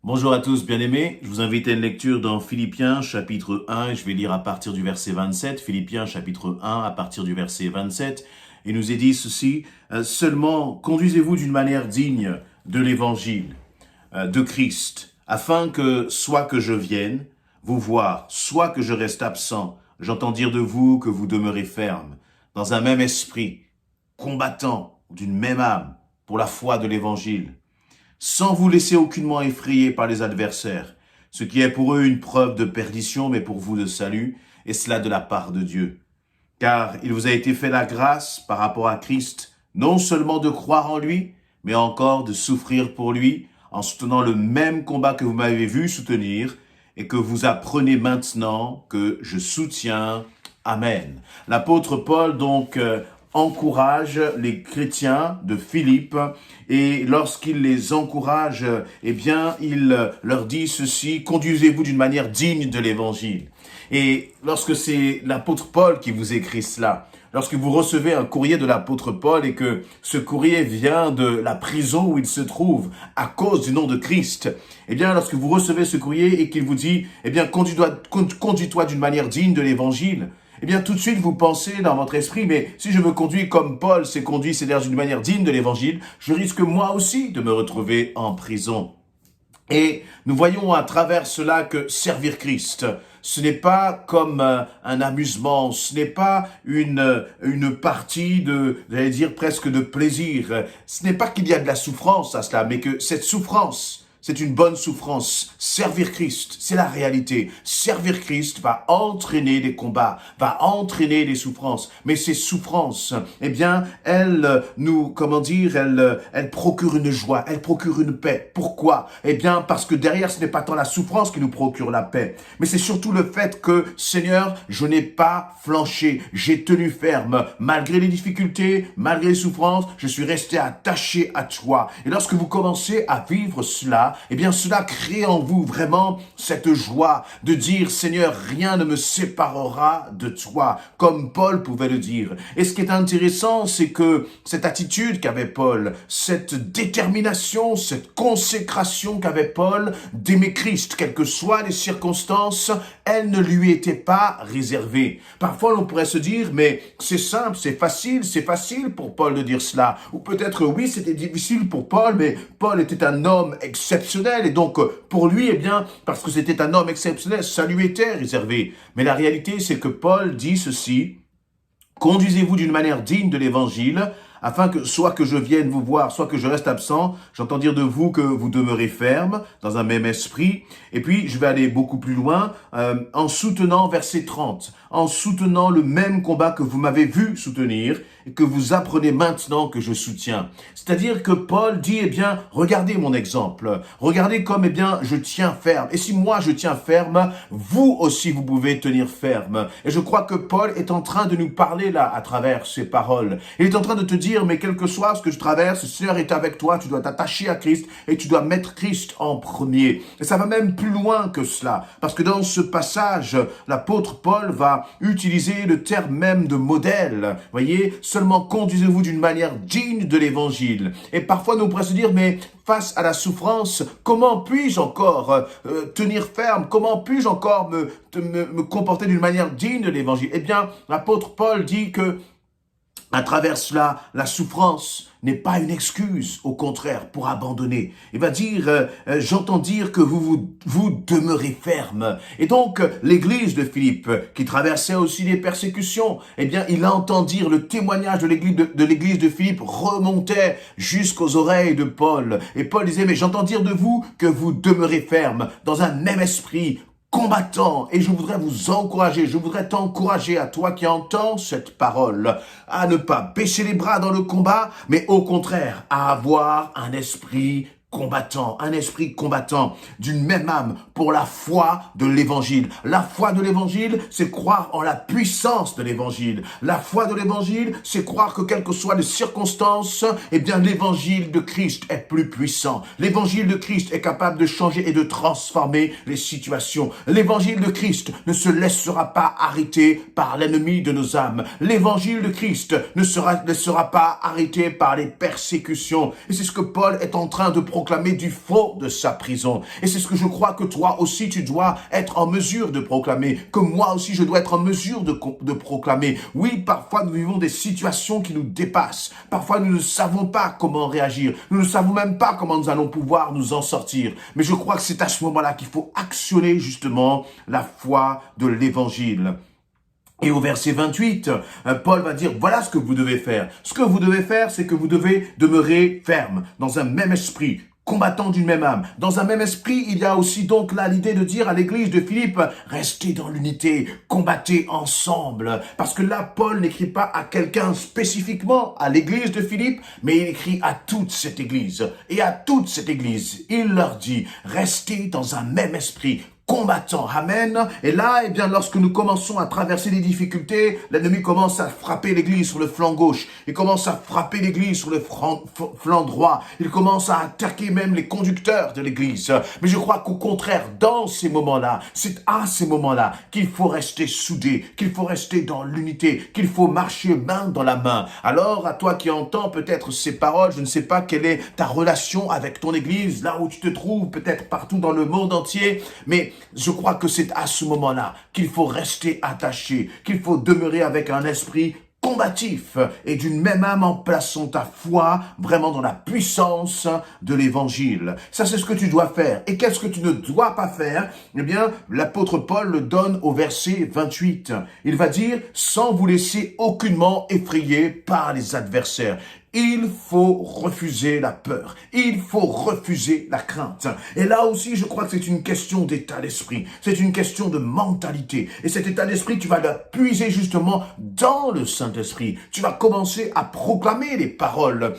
Bonjour à tous, bien-aimés. Je vous invite à une lecture dans Philippiens chapitre 1 et je vais lire à partir du verset 27. Philippiens chapitre 1 à partir du verset 27. Il nous est dit ceci, seulement conduisez-vous d'une manière digne de l'évangile de Christ, afin que soit que je vienne vous voir, soit que je reste absent, j'entends dire de vous que vous demeurez ferme, dans un même esprit, combattant d'une même âme pour la foi de l'évangile, sans vous laisser aucunement effrayer par les adversaires, ce qui est pour eux une preuve de perdition, mais pour vous de salut, et cela de la part de Dieu. Car il vous a été fait la grâce par rapport à Christ, non seulement de croire en lui, mais encore de souffrir pour lui, en soutenant le même combat que vous m'avez vu soutenir, et que vous apprenez maintenant que je soutiens. Amen. L'apôtre Paul, donc, encourage les chrétiens de Philippe et lorsqu'il les encourage, eh bien, il leur dit ceci, conduisez-vous d'une manière digne de l'évangile. Et lorsque c'est l'apôtre Paul qui vous écrit cela, lorsque vous recevez un courrier de l'apôtre Paul et que ce courrier vient de la prison où il se trouve à cause du nom de Christ, eh bien, lorsque vous recevez ce courrier et qu'il vous dit, eh bien, conduis-toi d'une manière digne de l'évangile, eh bien, tout de suite, vous pensez dans votre esprit, mais si je me conduis comme Paul s'est conduit, c'est-à-dire d'une manière digne de l'évangile, je risque moi aussi de me retrouver en prison. Et nous voyons à travers cela que servir Christ, ce n'est pas comme un amusement, ce n'est pas une partie j'allais dire presque de plaisir. Ce n'est pas qu'il y a de la souffrance à cela, mais que cette souffrance, c'est une bonne souffrance. Servir Christ, c'est la réalité. Servir Christ va entraîner des combats, va entraîner des souffrances. Mais ces souffrances, eh bien, elles procurent une joie, elles procurent une paix. Pourquoi? Eh bien, parce que derrière, ce n'est pas tant la souffrance qui nous procure la paix, mais c'est surtout le fait que, Seigneur, je n'ai pas flanché, j'ai tenu ferme. Malgré les difficultés, malgré les souffrances, je suis resté attaché à toi. Et lorsque vous commencez à vivre cela, eh bien cela crée en vous vraiment cette joie de dire, Seigneur, rien ne me séparera de toi, comme Paul pouvait le dire. Et ce qui est intéressant, c'est que cette attitude qu'avait Paul, cette détermination, cette consécration qu'avait Paul d'aimer Christ, quelles que soient les circonstances, elle ne lui était pas réservée. Parfois, on pourrait se dire, mais c'est simple, c'est facile pour Paul de dire cela. Ou peut-être, oui, c'était difficile pour Paul, mais Paul était un homme exceptionnel et donc pour lui, eh bien, parce que c'était un homme exceptionnel, ça lui était réservé. Mais la réalité, c'est que Paul dit ceci, conduisez-vous d'une manière digne de l'évangile, afin que soit que je vienne vous voir, soit que je reste absent, j'entends dire de vous que vous demeurez ferme dans un même esprit. Et puis, je vais aller beaucoup plus loin, en soutenant, verset 30, en soutenant le même combat que vous m'avez vu soutenir et que vous apprenez maintenant que je soutiens. C'est-à-dire que Paul dit, eh bien, regardez mon exemple, regardez comme, eh bien, je tiens ferme. Et si moi je tiens ferme, vous aussi vous pouvez tenir ferme. Et je crois que Paul est en train de nous parler là à travers ces paroles. Il est en train de te dire, mais quel que soit ce que je traverse, le Seigneur est avec toi, tu dois t'attacher à Christ et tu dois mettre Christ en premier. Et ça va même plus loin que cela, parce que dans ce passage, l'apôtre Paul va utiliser le terme même de modèle. Voyez, seulement conduisez-vous d'une manière digne de l'évangile. Et parfois nous pourrions se dire, mais face à la souffrance, comment puis-je encore tenir ferme? Comment puis-je encore me comporter d'une manière digne de l'évangile? Eh bien, l'apôtre Paul dit que à travers cela, la souffrance n'est pas une excuse, au contraire, pour abandonner. Il va dire, j'entends dire que vous demeurez ferme. Et donc, l'église de Philippe, qui traversait aussi des persécutions, eh bien, il entend dire, le témoignage de l'église de Philippe remontait jusqu'aux oreilles de Paul. Et Paul disait, mais j'entends dire de vous que vous demeurez ferme, dans un même esprit, combattant, et je voudrais vous encourager, je voudrais t'encourager à toi qui entends cette parole, à ne pas baisser les bras dans le combat, mais au contraire, à avoir un esprit combattant d'une même âme pour la foi de l'évangile. La foi de l'évangile, c'est croire en la puissance de l'évangile. La foi de l'évangile, c'est croire que quelles que soient les circonstances, eh bien l'évangile de Christ est plus puissant. L'évangile de Christ est capable de changer et de transformer les situations. L'évangile de Christ ne se laissera pas arrêter par l'ennemi de nos âmes. L'évangile de Christ ne sera pas arrêté par les persécutions. Et c'est ce que Paul est en train de proclamer du fond de sa prison. Et c'est ce que je crois que toi aussi tu dois être en mesure de proclamer, que moi aussi je dois être en mesure de proclamer. Oui, parfois nous vivons des situations qui nous dépassent. Parfois nous ne savons pas comment réagir. Nous ne savons même pas comment nous allons pouvoir nous en sortir. Mais je crois que c'est à ce moment-là qu'il faut actionner justement la foi de l'évangile. Et au verset 28, Paul va dire, voilà ce que vous devez faire. Ce que vous devez faire, c'est que vous devez demeurer ferme, dans un même esprit, combattant d'une même âme. Dans un même esprit, il y a aussi donc là l'idée de dire à l'église de Philippe, restez dans l'unité, combattez ensemble. Parce que là, Paul n'écrit pas à quelqu'un spécifiquement, à l'église de Philippe, mais il écrit à toute cette église. Et à toute cette église, il leur dit, restez dans un même esprit, combattant. Amen. Et là, eh bien, lorsque nous commençons à traverser les difficultés, l'ennemi commence à frapper l'église sur le flanc gauche. Il commence à frapper l'église sur le flanc droit. Il commence à attaquer même les conducteurs de l'église. Mais je crois qu'au contraire, dans ces moments-là, c'est à ces moments-là qu'il faut rester soudé, qu'il faut rester dans l'unité, qu'il faut marcher main dans la main. Alors, à toi qui entends peut-être ces paroles, je ne sais pas quelle est ta relation avec ton église, là où tu te trouves, peut-être partout dans le monde entier, mais je crois que c'est à ce moment-là qu'il faut rester attaché, qu'il faut demeurer avec un esprit combatif et d'une même âme en plaçant ta foi vraiment dans la puissance de l'évangile. Ça, c'est ce que tu dois faire. Et qu'est-ce que tu ne dois pas faire? Eh bien, l'apôtre Paul le donne au verset 28. Il va dire, sans vous laisser aucunement effrayer par les adversaires. Il faut refuser la peur. Il faut refuser la crainte. Et là aussi, je crois que c'est une question d'état d'esprit. C'est une question de mentalité. Et cet état d'esprit, tu vas le puiser justement dans le Saint-Esprit. Tu vas commencer à proclamer les paroles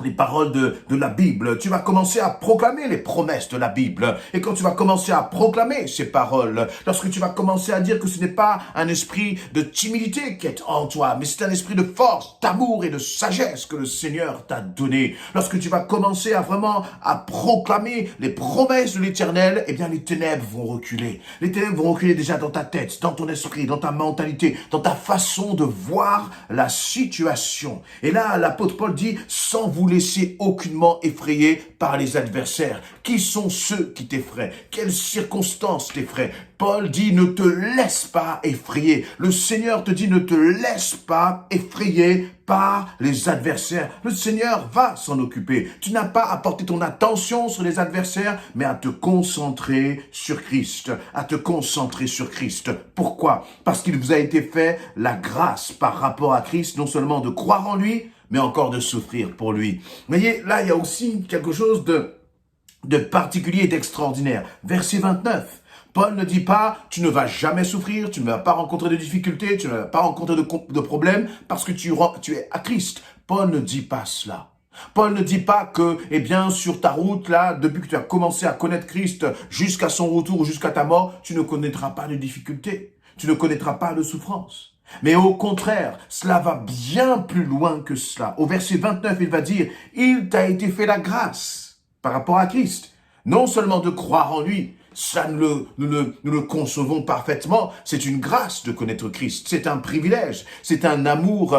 les paroles de la Bible. Tu vas commencer à proclamer les promesses de la Bible. Et quand tu vas commencer à proclamer ces paroles, lorsque tu vas commencer à dire que ce n'est pas un esprit de timidité qui est en toi, mais c'est un esprit de force, d'amour et de sagesse que le Seigneur t'a donné. Lorsque tu vas commencer à vraiment à proclamer les promesses de l'Éternel, eh bien les ténèbres vont reculer. Les ténèbres vont reculer déjà dans ta tête, dans ton esprit, dans ta mentalité, dans ta façon de voir la situation. Et là, l'apôtre Paul dit, sans vous laisser aucunement effrayer par les adversaires. Qui sont ceux qui t'effraient? Quelles circonstances t'effraient? Paul dit, ne te laisse pas effrayer. Le Seigneur te dit, ne te laisse pas effrayer par les adversaires. Le Seigneur va s'en occuper. Tu n'as pas à porter ton attention sur les adversaires, mais à te concentrer sur Christ. À te concentrer sur Christ. Pourquoi? Parce qu'il vous a été fait la grâce par rapport à Christ, non seulement de croire en lui, mais encore de souffrir pour lui. Vous voyez, là, il y a aussi quelque chose de particulier et d'extraordinaire. Verset 29. Paul ne dit pas, tu ne vas jamais souffrir, tu ne vas pas rencontrer de difficultés, tu ne vas pas rencontrer de problèmes parce que tu es à Christ. Paul ne dit pas cela. Paul ne dit pas que, eh bien, sur ta route, là, depuis que tu as commencé à connaître Christ jusqu'à son retour ou jusqu'à ta mort, tu ne connaîtras pas de difficultés, tu ne connaîtras pas de souffrance. Mais au contraire, cela va bien plus loin que cela. Au verset 29, il va dire, il t'a été fait la grâce par rapport à Christ. Non seulement de croire en lui, ça nous le concevons parfaitement. C'est une grâce de connaître Christ. C'est un privilège. C'est un amour,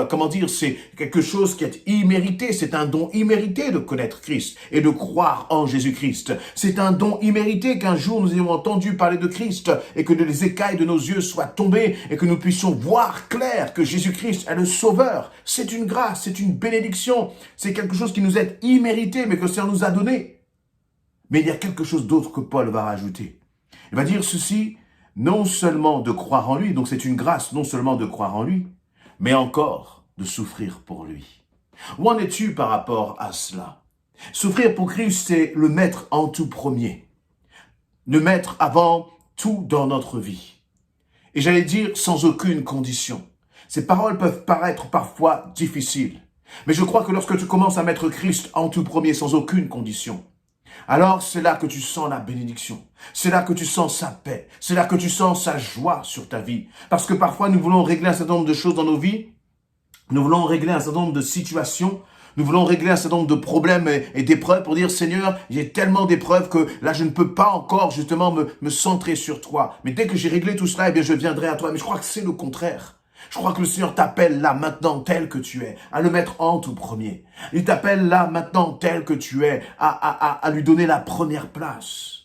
c'est quelque chose qui est immérité. C'est un don immérité de connaître Christ et de croire en Jésus-Christ. C'est un don immérité qu'un jour nous ayons entendu parler de Christ et que les écailles de nos yeux soient tombées et que nous puissions voir clair que Jésus-Christ est le Sauveur. C'est une grâce, c'est une bénédiction. C'est quelque chose qui nous est immérité mais que le Seigneur nous a donné. Mais il y a quelque chose d'autre que Paul va rajouter. Il va dire ceci, non seulement de croire en lui, donc c'est une grâce non seulement de croire en lui, mais encore de souffrir pour lui. Où en es-tu par rapport à cela? Souffrir pour Christ, c'est le mettre en tout premier. Le mettre avant tout dans notre vie. Et j'allais dire sans aucune condition. Ces paroles peuvent paraître parfois difficiles. Mais je crois que lorsque tu commences à mettre Christ en tout premier sans aucune condition, alors c'est là que tu sens la bénédiction. C'est là que tu sens sa paix. C'est là que tu sens sa joie sur ta vie. Parce que parfois nous voulons régler un certain nombre de choses dans nos vies. Nous voulons régler un certain nombre de situations. Nous voulons régler un certain nombre de problèmes et d'épreuves pour dire, Seigneur, j'ai tellement d'épreuves que là, je ne peux pas encore justement me centrer sur toi. Mais dès que j'ai réglé tout cela, eh bien, je viendrai à toi. Mais je crois que c'est le contraire. Je crois que le Seigneur t'appelle là, maintenant, tel que tu es, à le mettre en tout premier. Il t'appelle là, maintenant, tel que tu es, à lui donner la première place.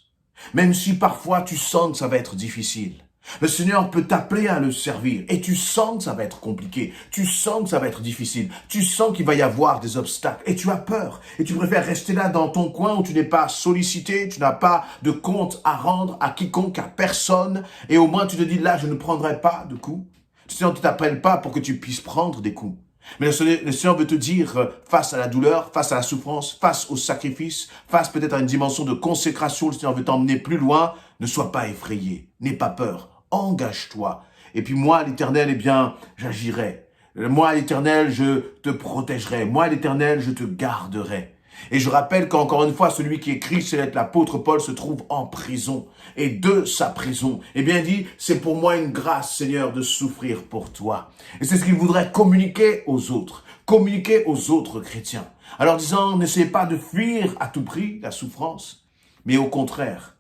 Même si parfois tu sens que ça va être difficile. Le Seigneur peut t'appeler à le servir et tu sens que ça va être compliqué, tu sens que ça va être difficile, tu sens qu'il va y avoir des obstacles et tu as peur et tu préfères rester là dans ton coin où tu n'es pas sollicité, tu n'as pas de compte à rendre à quiconque, à personne et au moins tu te dis là je ne prendrai pas de coups. Le Seigneur ne t'appelle pas pour que tu puisses prendre des coups. Mais le Seigneur veut te dire, face à la douleur, face à la souffrance, face au sacrifice, face peut-être à une dimension de consécration, le Seigneur veut t'emmener plus loin, ne sois pas effrayé, n'aie pas peur, engage-toi. Et puis moi, l'Éternel, eh bien, j'agirai. Moi, l'Éternel, je te protégerai. Moi, l'Éternel, je te garderai. Et je rappelle qu'encore une fois, celui qui écrit ces lettres, l'apôtre Paul, se trouve en prison. Et de sa prison, eh bien, il dit, c'est pour moi une grâce, Seigneur, de souffrir pour toi. Et c'est ce qu'il voudrait communiquer aux autres chrétiens. Alors disant, n'essayez pas de fuir à tout prix la souffrance, mais au contraire,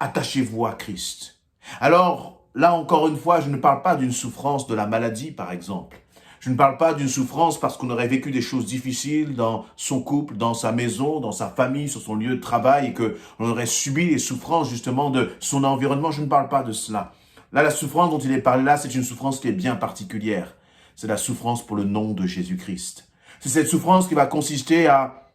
attachez-vous à Christ. Alors, là encore une fois, je ne parle pas d'une souffrance de la maladie, par exemple. Je ne parle pas d'une souffrance parce qu'on aurait vécu des choses difficiles dans son couple, dans sa maison, dans sa famille, sur son lieu de travail et qu'on aurait subi les souffrances justement de son environnement. Je ne parle pas de cela. Là, la souffrance dont il est parlé là, c'est une souffrance qui est bien particulière. C'est la souffrance pour le nom de Jésus-Christ. C'est cette souffrance qui va consister à,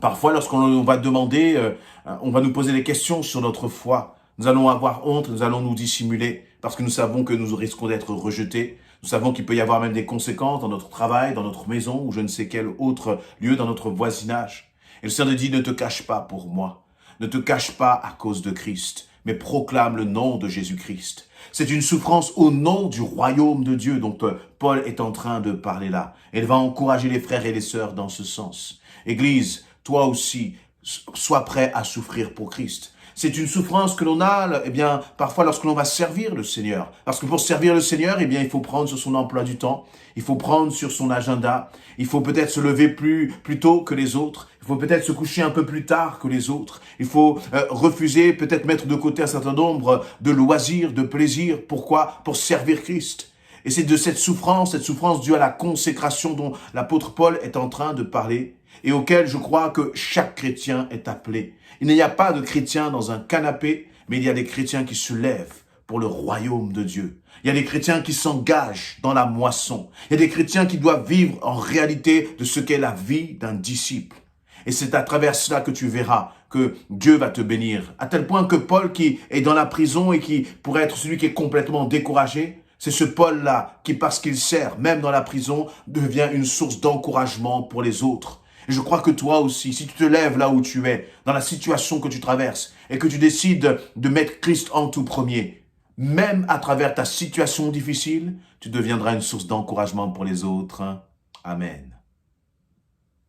parfois lorsqu'on va demander, on va nous poser des questions sur notre foi. Nous allons avoir honte, nous allons nous dissimuler parce que nous savons que nous risquons d'être rejetés. Nous savons qu'il peut y avoir même des conséquences dans notre travail, dans notre maison ou je ne sais quel autre lieu dans notre voisinage. Et le Seigneur dit, ne te cache pas pour moi. Ne te cache pas à cause de Christ, mais proclame le nom de Jésus-Christ. C'est une souffrance au nom du royaume de Dieu dont Paul est en train de parler là. Elle va encourager les frères et les sœurs dans ce sens. Église, toi aussi, sois prêt à souffrir pour Christ. C'est une souffrance que l'on a, eh bien, parfois lorsque l'on va servir le Seigneur. Parce que pour servir le Seigneur, eh bien, il faut prendre sur son emploi du temps. Il faut prendre sur son agenda. Il faut peut-être se lever plus tôt que les autres. Il faut peut-être se coucher un peu plus tard que les autres. Il faut refuser, peut-être mettre de côté un certain nombre de loisirs, de plaisirs. Pourquoi? Pour servir Christ. Et c'est de cette souffrance due à la consécration dont l'apôtre Paul est en train de parler et auquel je crois que chaque chrétien est appelé. Il n'y a pas de chrétiens dans un canapé, mais il y a des chrétiens qui se lèvent pour le royaume de Dieu. Il y a des chrétiens qui s'engagent dans la moisson. Il y a des chrétiens qui doivent vivre en réalité de ce qu'est la vie d'un disciple. Et c'est à travers cela que tu verras que Dieu va te bénir. À tel point que Paul qui est dans la prison et qui pourrait être celui qui est complètement découragé, c'est ce Paul-là qui, parce qu'il sert, même dans la prison, devient une source d'encouragement pour les autres. Et je crois que toi aussi, si tu te lèves là où tu es, dans la situation que tu traverses, et que tu décides de mettre Christ en tout premier, même à travers ta situation difficile, tu deviendras une source d'encouragement pour les autres. Amen.